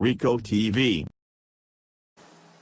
Rico TV.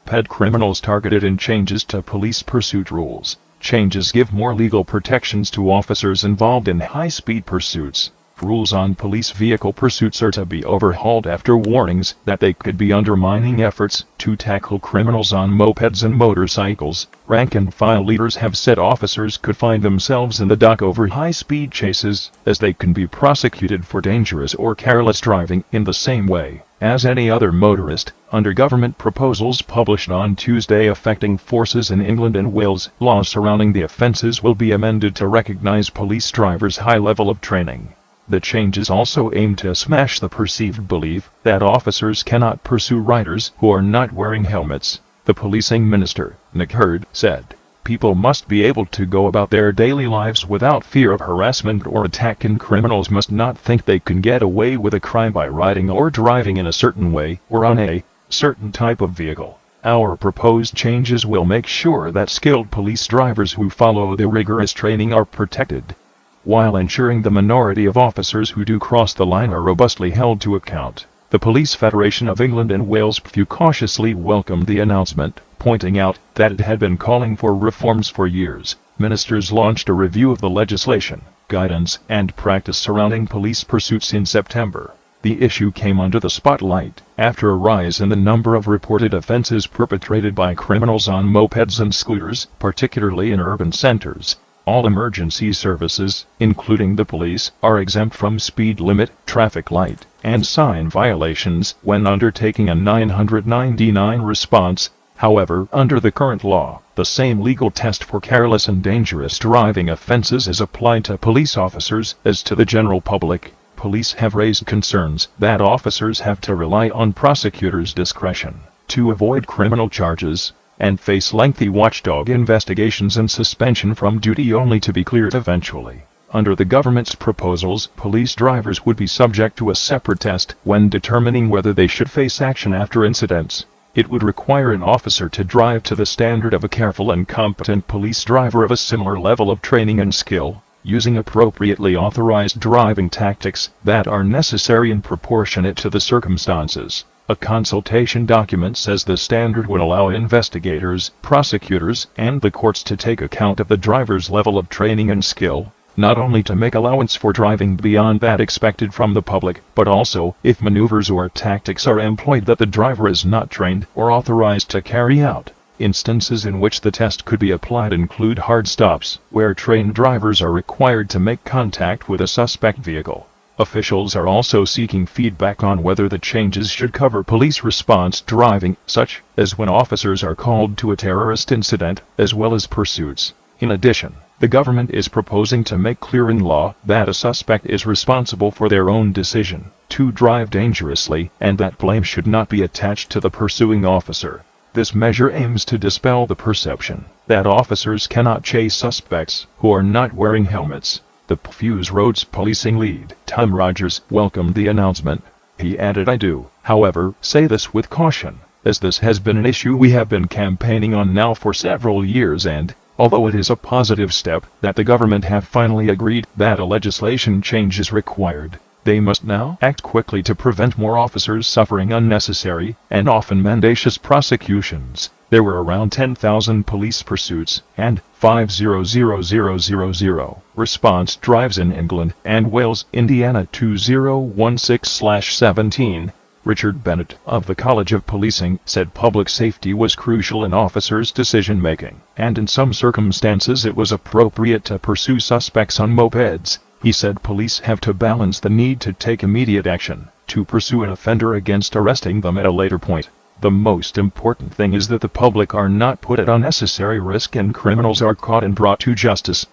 Moped criminals targeted in changes to police pursuit rules. Changes give more legal protections to officers involved in high-speed pursuits. Rules on police vehicle pursuits are to be overhauled after warnings that they could be undermining efforts to tackle criminals on mopeds and motorcycles. Rank-and-file leaders have said officers could find themselves in the dock over high-speed chases, as they can be prosecuted for dangerous or careless driving in the same way as any other motorist. Under government proposals published on Tuesday affecting forces in England and Wales, laws surrounding the offences will be amended to recognise police drivers' high level of training. The changes also aim to smash the perceived belief that officers cannot pursue riders who are not wearing helmets. The policing minister, Nick Hurd, said, "People must be able to go about their daily lives without fear of harassment or attack, and criminals must not think they can get away with a crime by riding or driving in a certain way or on a certain type of vehicle." Our proposed changes will make sure that skilled police drivers who follow the rigorous training are protected, while ensuring the minority of officers who do cross the line are robustly held to account. The Police Federation of England and Wales PFU cautiously welcomed the announcement, pointing out that it had been calling for reforms for years. Ministers launched a review of the legislation, guidance, and practice surrounding police pursuits in September. The issue came under the spotlight after a rise in the number of reported offences perpetrated by criminals on mopeds and scooters, particularly in urban centres. All emergency services, including the police, are exempt from speed limit, traffic light, and sign violations when undertaking a 999 response. However, under the current law, the same legal test for careless and dangerous driving offences is applied to police officers as to the general public. Police have raised concerns that officers have to rely on prosecutors' discretion to avoid criminal charges, and face lengthy watchdog investigations and suspension from duty only to be cleared eventually. Under the government's proposals, police drivers would be subject to a separate test when determining whether they should face action after incidents. It would require an officer to drive to the standard of a careful and competent police driver of a similar level of training and skill, using appropriately authorized driving tactics that are necessary and proportionate to the circumstances. A consultation document says the standard would allow investigators, prosecutors, and the courts to take account of the driver's level of training and skill, not only to make allowance for driving beyond that expected from the public, but also if maneuvers or tactics are employed that the driver is not trained or authorized to carry out. Instances in which the test could be applied include hard stops, where trained drivers are required to make contact with a suspect vehicle. Officials are also seeking feedback on whether the changes should cover police response driving, such as when officers are called to a terrorist incident, as well as pursuits. In addition, the government is proposing to make clear in law that a suspect is responsible for their own decision to drive dangerously, and that blame should not be attached to the pursuing officer. This measure aims to dispel the perception that officers cannot chase suspects who are not wearing helmets. The PFU's roads policing lead, Tom Rogers, welcomed the announcement. He added, "I do, however, say this with caution, as this has been an issue we have been campaigning on now for several years, and, although it is a positive step that the government have finally agreed that a legislation change is required, they must now act quickly to prevent more officers suffering unnecessary and often mendacious prosecutions." There were around 10,000 police pursuits and 50,000 response drives in England and Wales. Indiana 2016/17. Richard Bennett of the College of Policing said public safety was crucial in officers' decision-making, and in some circumstances it was appropriate to pursue suspects on mopeds. He said police have to balance the need to take immediate action to pursue an offender against arresting them at a later point. The most important thing is that the public are not put at unnecessary risk and criminals are caught and brought to justice.